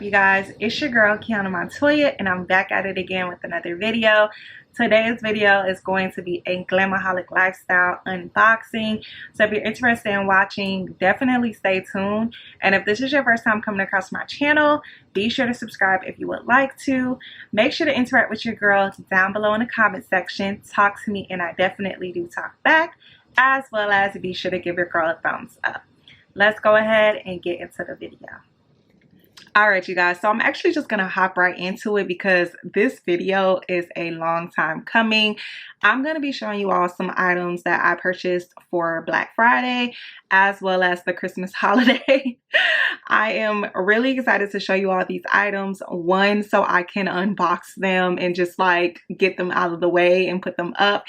up, you guys? It's your girl Kiana Montoya, and I'm back at it again with another video. Today's video is going to be a Glam-Aholic Lifestyle unboxing. So if you're interested in watching, definitely stay tuned. And if this is your first time coming across my channel, be sure to subscribe if you would like to. Make sure to interact with your girl down below in the comment section. Talk to me, and I definitely do talk back, as well as be sure to give your girl a thumbs up. Let's go ahead and get into the video. Alright, you guys, so I'm actually just gonna hop right into it because this video is a long time coming. I'm gonna be showing you all some items that I purchased for Black Friday as well as the Christmas holiday. I am really excited to show you all these items. One, so I can unbox them and just like get them out of the way and put them up.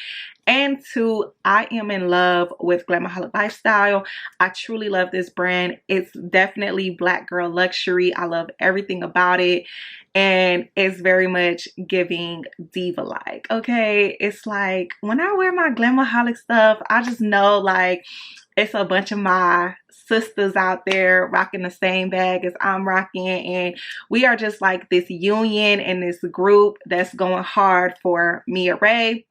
And two, I am in love with Glam-Aholic Lifestyle. I truly love this brand. It's definitely Black girl luxury. I love everything about it. And it's very much giving diva-like, okay? It's like when I wear my Glam-Aholic stuff, I just know like it's a bunch of my sisters out there rocking the same bag as I'm rocking, and we are just like this union and this group that's going hard for Mia Ray.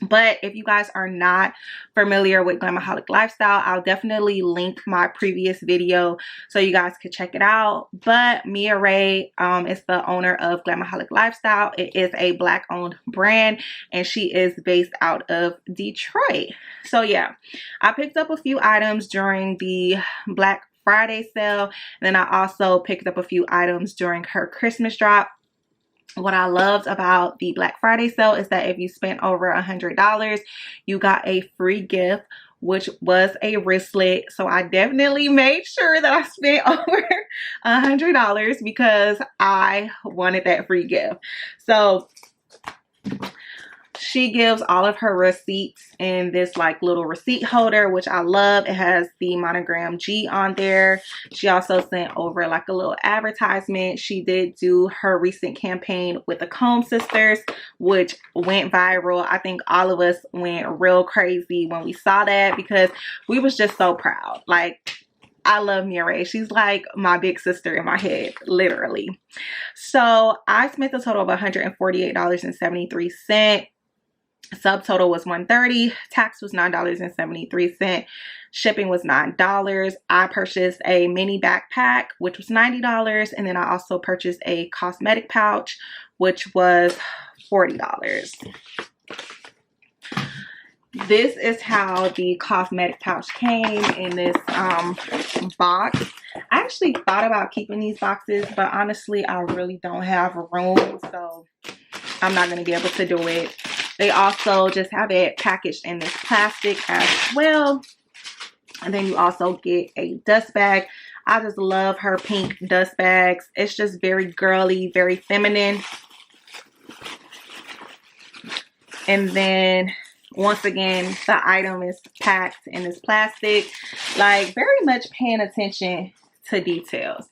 But if you guys are not familiar with Glam-Aholic Lifestyle, I'll definitely link my previous video so you guys could check it out. But Mia Ray is the owner of Glam-Aholic Lifestyle. It is a Black owned brand and she is based out of Detroit. So yeah, I picked up a few items during the Black Friday sale. And then I also picked up a few items during her Christmas drop. What I loved about the Black Friday sale is that if you spent over $100, you got a free gift, which was a wristlet. So I definitely made sure that I spent over $100 because I wanted that free gift. So she gives all of her receipts in this like little receipt holder, which I love. It has the monogram G on there. She also sent over like a little advertisement. She did do her recent campaign with the Comb Sisters, which went viral. I think all of us went real crazy when we saw that because we was just so proud. Like, I love Mia Ray. She's like my big sister in my head, literally. So I spent a total of $148.73. Subtotal was $130. Tax was $9.73. Shipping was $9. I purchased a mini backpack, which was $90. And then I also purchased a cosmetic pouch, which was $40. This is how the cosmetic pouch came in this box. I actually thought about keeping these boxes, but honestly, I really don't have room, so I'm not going to be able to do it. They also just have it packaged in this plastic as well. And then you also get a dust bag. I just love her pink dust bags. It's just very girly, very feminine. And then once again, the item is packed in this plastic, like very much paying attention to details.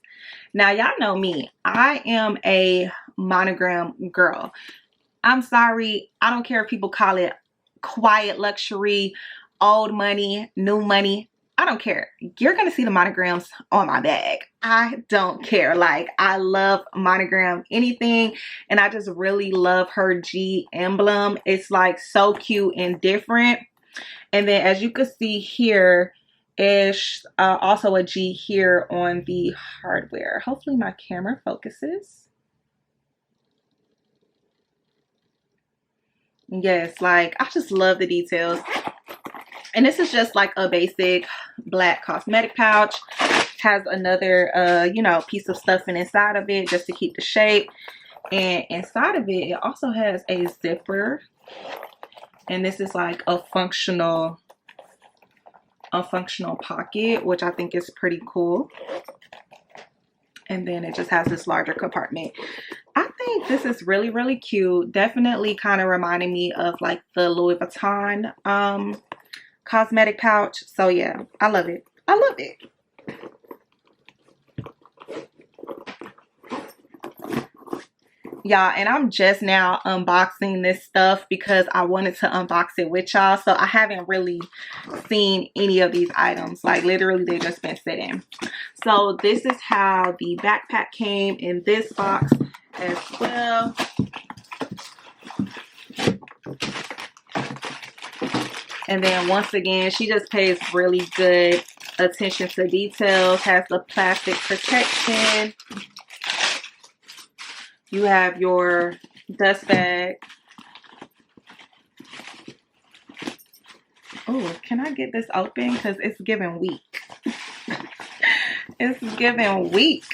Now, y'all know me. I am a monogram girl. I'm sorry, I don't care if people call it quiet luxury, old money, new money. I don't care. You're going to see the monograms on my bag. I don't care. Like, I love monogram anything. And I just really love her G emblem. It's like so cute and different. And then as you can see here is also a G here on the hardware. Hopefully my camera focuses. Yes, like I just love the details. And this is just like a basic black cosmetic pouch. Has another you know, piece of stuffing inside of it just to keep the shape. And inside of it, it also has a zipper. And this is like a functional pocket, which I think is pretty cool. And then it just has this larger compartment. I think this is really, really cute. Definitely kind of reminding me of like the Louis Vuitton cosmetic pouch. So yeah, I love it. I love it. y'all, and I'm just now unboxing this stuff because I wanted to unbox it with y'all. So I haven't really seen any of these items. Like literally they've just been sitting. So this is how the backpack came in this box as well. And then once again, she just pays really good attention to details. Has the plastic protection. You have your dust bag. Oh, can I get this open? Because it's giving weak. It's giving weak.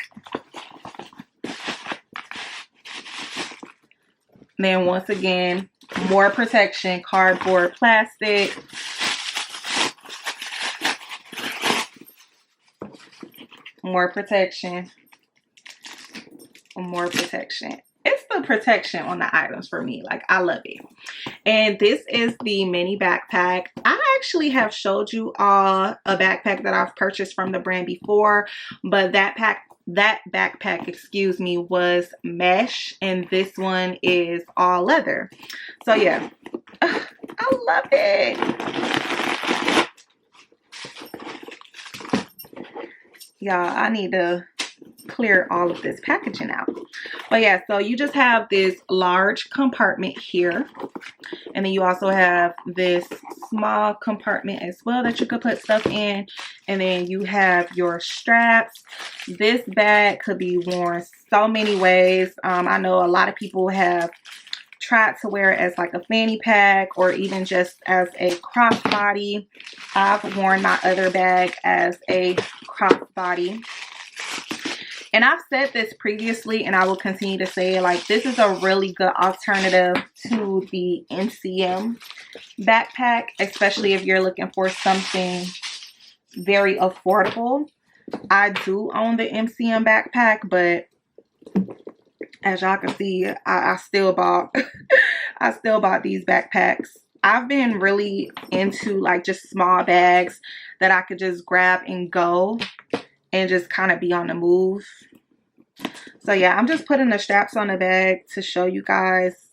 Then once again, more protection, cardboard, plastic. More protection. More protection. It's the protection on the items for me. Like, I love it. And this is the mini backpack. I actually have showed you all a backpack that I've purchased from the brand before, but that backpack, excuse me, was mesh, and this one is all leather. So yeah, I love it. Y'all, I need to clear all of this packaging out. But yeah, so you just have this large compartment here, and then you also have this small compartment as well that you could put stuff in, and then you have your straps. This bag could be worn so many ways. I know a lot of people have tried to wear it as like a fanny pack or even just as a crossbody. I've worn my other bag as a crossbody. And I've said this previously, and I will continue to say it, like, this is a really good alternative to the MCM backpack, especially if you're looking for something very affordable. I do own the MCM backpack, but as y'all can see, I still bought I still bought these backpacks. I've been really into like just small bags that I could just grab and go and just kind of be on the move. So yeah, I'm just putting the straps on the bag to show you guys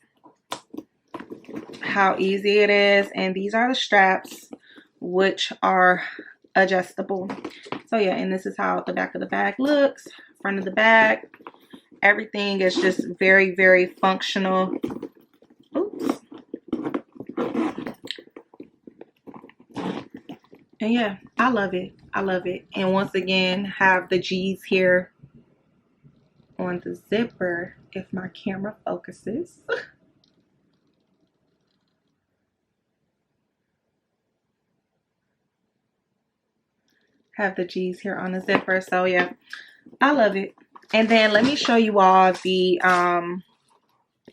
how easy it is. And these are the straps, which are adjustable. So yeah, and this is how the back of the bag looks, front of the bag. Everything is just very, very functional. Oops. And yeah, I love it. I love it. And once again, have the G's here on the zipper if my camera focuses. Have the G's here on the zipper. So yeah, I love it. And then let me show you all the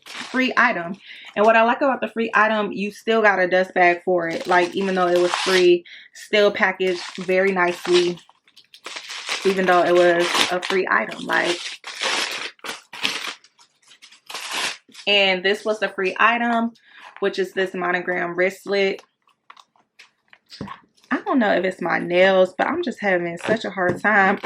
free item. And what I like about the free item, you still got a dust bag for it. Like, even though it was free, still packaged very nicely, even though it was a free item. Like, and this was the free item, which is this monogram wristlet. I don't know if it's my nails, but I'm just having such a hard time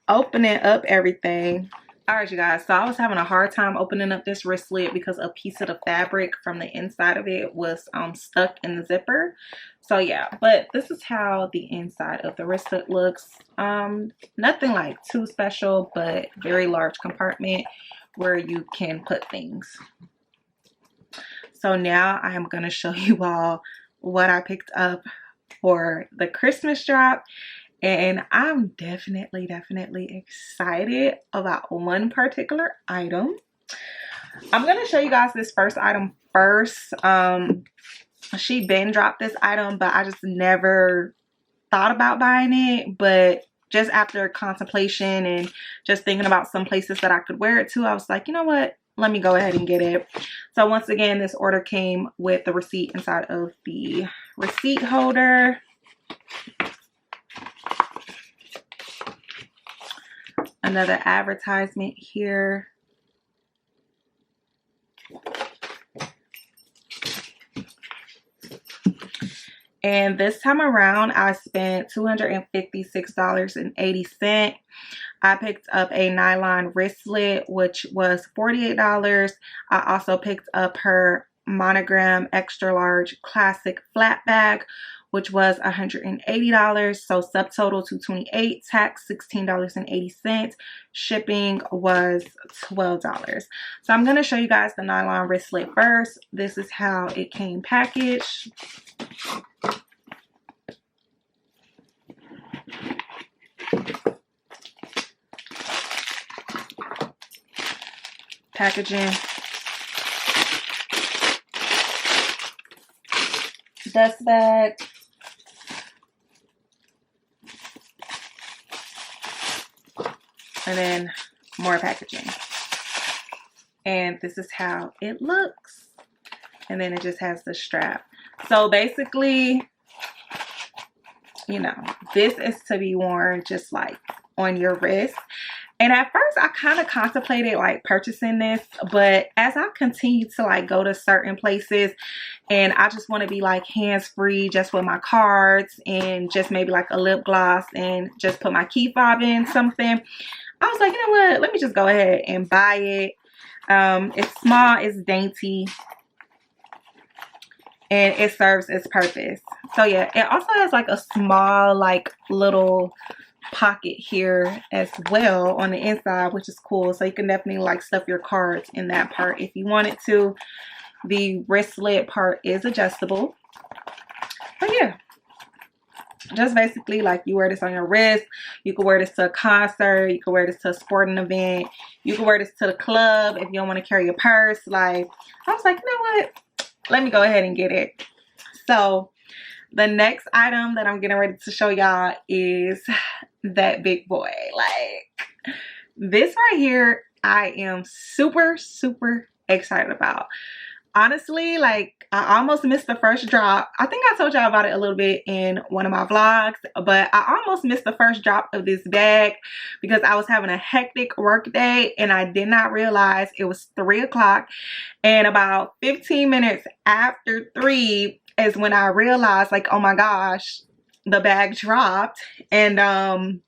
opening up everything. All right, you guys, so I was having a hard time opening up this wristlet because a piece of the fabric from the inside of it was stuck in the zipper. So yeah, but this is how the inside of the wristlet looks. Nothing like too special, but very large compartment where you can put things. So now I am going to show you all what I picked up for the Christmas drop. And I'm definitely excited about one particular item. I'm going to show you guys this first item first. She been dropped this item, but I just never thought about buying it. But just after contemplation and just thinking about some places that I could wear it to, I was like, you know what? Let me go ahead and get it. So once again, this order came with the receipt inside of the receipt holder. Another advertisement here. And this time around, I spent $256.80. I picked up a nylon wristlet, which was $48. I also picked up her Monogram Extra Large Classic Flap Bag, which was $180. So subtotal $228, tax $16.80. Shipping was $12. So I'm going to show you guys the nylon wristlet first. This is how it came packaged. Packaging, dust bag, and then more packaging. And this is how it looks. And then it just has the strap. So basically, you know, this is to be worn just like on your wrist. And at first I kind of contemplated like purchasing this, but as I continue to like go to certain places and I just want to be like hands-free just with my cards and just maybe like a lip gloss and just put my key fob in something, I was like, you know what, let me just go ahead and buy it. It's small, it's dainty, and it serves its purpose. So yeah, it also has like a small like little pocket here as well on the inside, which is cool. So you can definitely like stuff your cards in that part if you wanted to. The wristlet part is adjustable. But yeah, just basically like you wear this on your wrist. You can wear this to a concert. You can wear this to a sporting event. You can wear this to the club if you don't want to carry a purse. Like, I was like, you know what? Let me go ahead and get it. So the next item that I'm getting ready to show y'all is that big boy. Like, this right here, I am super, super excited about. Honestly, like, I almost missed the first drop. I think I told y'all about it a little bit in one of my vlogs, but I almost missed the first drop of this bag because I was having a hectic work day and I did not realize it was 3 o'clock. And about 15 minutes after 3 is when I realized, like, oh my gosh, the bag dropped. And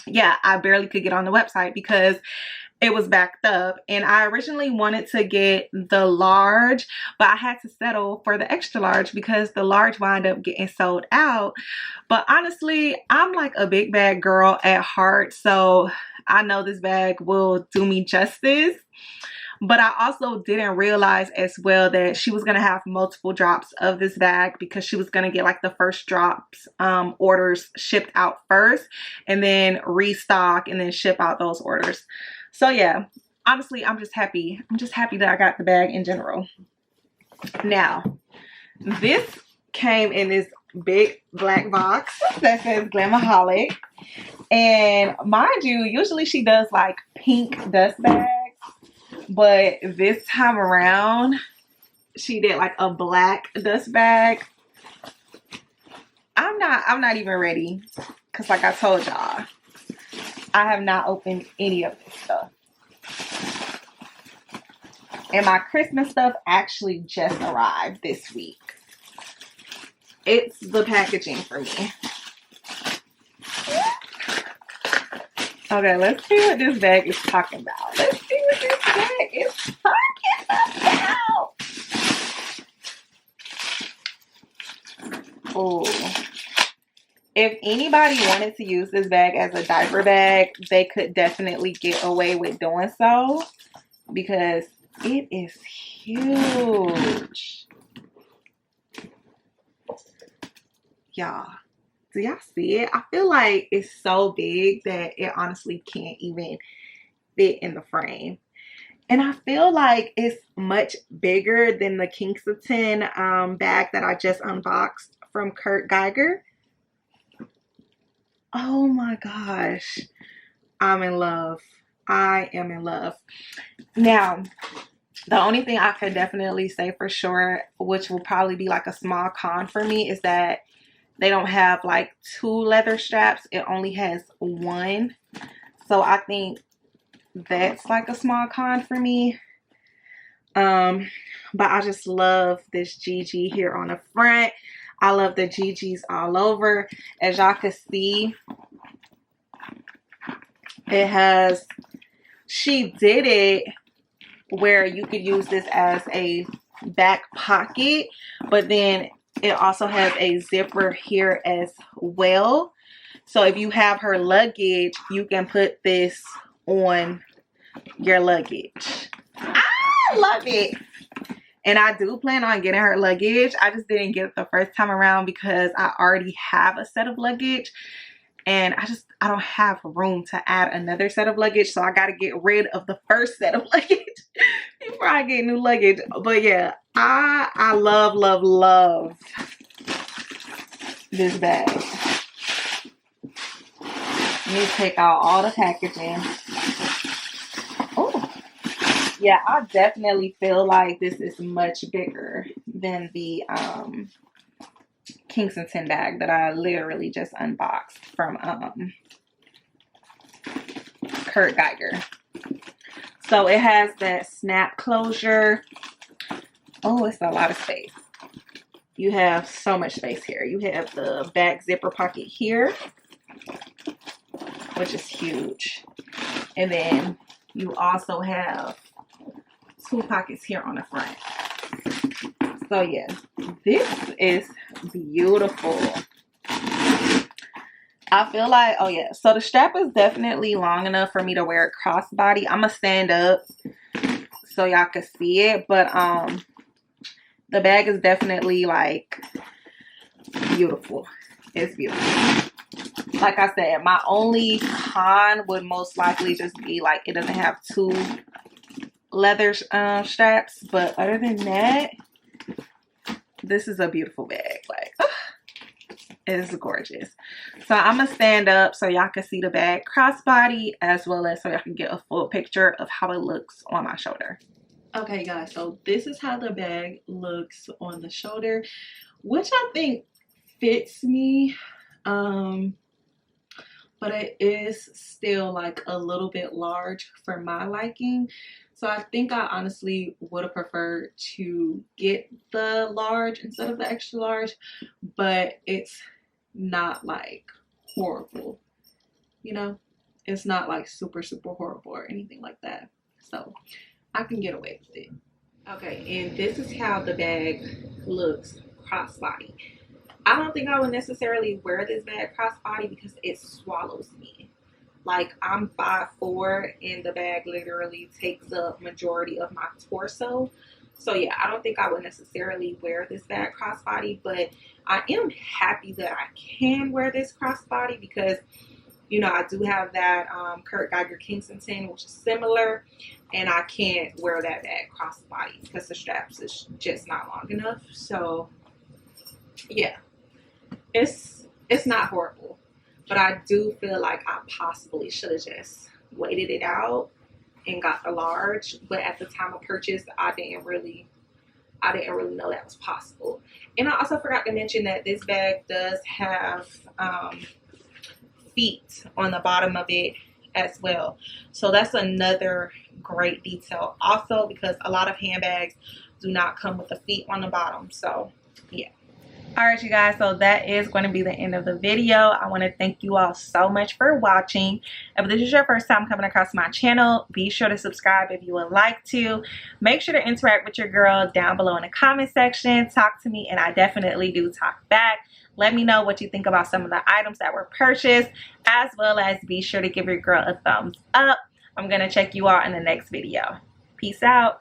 yeah, I barely could get on the website because it was backed up. And I originally wanted to get the large, but I had to settle for the extra large because the large wound up getting sold out. But honestly, I'm like a big bag girl at heart, so I know this bag will do me justice. But I also didn't realize as well that she was going to have multiple drops of this bag because she was going to get like the first drops orders shipped out first and then restock and then ship out those orders. So yeah, honestly, I'm just happy. I'm just happy that I got the bag in general. Now, this came in this big black box that says Glam-Aholic. And mind you, usually she does like pink dust bags. But this time around, she did like a black dust bag. I'm not even ready. Because like I told y'all, I have not opened any of this stuff. And my Christmas stuff actually just arrived this week. It's the packaging for me. Okay, let's see what this bag is talking about. Let's see what this bag is talking about. Oh. If anybody wanted to use this bag as a diaper bag, they could definitely get away with doing so because it is huge. Y'all. Do y'all see it? I feel like it's so big that it honestly can't even fit in the frame. And I feel like it's much bigger than the Kingston bag that I just unboxed from Kurt Geiger. Oh my gosh. I'm in love. I am in love. Now, the only thing I could definitely say for sure, which will probably be like a small con for me, is that they don't have like 2 leather straps. It only has 1. So I think that's like a small con for me. But I just love this GG here on the front. I love the GGs all over. As y'all can see, it has, she did it where you could use this as a back pocket, but then it also has a zipper here as well. So if you have her luggage, you can put this on your luggage. I love it. And I do plan on getting her luggage. I just didn't get it the first time around because I already have a set of luggage. And I don't have room to add another set of luggage. So I got to get rid of the first set of luggage before I get new luggage. But yeah, I love, love, love this bag. Let me take out all the packaging. Oh, yeah, I definitely feel like this is much bigger than the Kingston bag that I literally just unboxed from Kurt Geiger. So it has that snap closure. Oh, it's a lot of space. You have so much space here. You have the back zipper pocket here, which is huge. And then you also have 2 pockets here on the front. So yeah, this is beautiful. I feel like, oh yeah, so the strap is definitely long enough for me to wear it crossbody. I'm gonna stand up so y'all can see it, but the bag is definitely like beautiful. It's beautiful. Like I said, my only con would most likely just be like it doesn't have 2 leather straps, but other than that, this is a beautiful bag. Like, it is gorgeous. So I'm gonna stand up so y'all can see the bag crossbody, as well as so y'all can get a full picture of how it looks on my shoulder. Okay guys, so this is how the bag looks on the shoulder, which I think fits me, but it is still like a little bit large for my liking. So I think I honestly would have preferred to get the large instead of the extra large, but it's not like horrible, you know? It's not like super, super horrible or anything like that. So I can get away with it. Okay, and this is how the bag looks crossbody. I don't think I would necessarily wear this bag crossbody because it swallows me. Like, I'm 5'4", and the bag literally takes up majority of my torso. So yeah, I don't think I would necessarily wear this bag crossbody, but I am happy that I can wear this crossbody because, you know, I do have that Kurt Geiger Kingston, which is similar, and I can't wear that bag crossbody because the straps is just not long enough. So yeah, it's not horrible, but I do feel like I possibly should have just waited it out and got the large. But at the time of purchase, I didn't really know that was possible. And I also forgot to mention that this bag does have feet on the bottom of it as well. So that's another great detail also, because a lot of handbags do not come with the feet on the bottom. So yeah. Alright you guys, so that is going to be the end of the video. I want to thank you all so much for watching. If this is your first time coming across my channel, be sure to subscribe if you would like to. Make sure to interact with your girl down below in the comment section. Talk to me, and I definitely do talk back. Let me know what you think about some of the items that were purchased, as well as be sure to give your girl a thumbs up. I'm going to check you all in the next video. Peace out.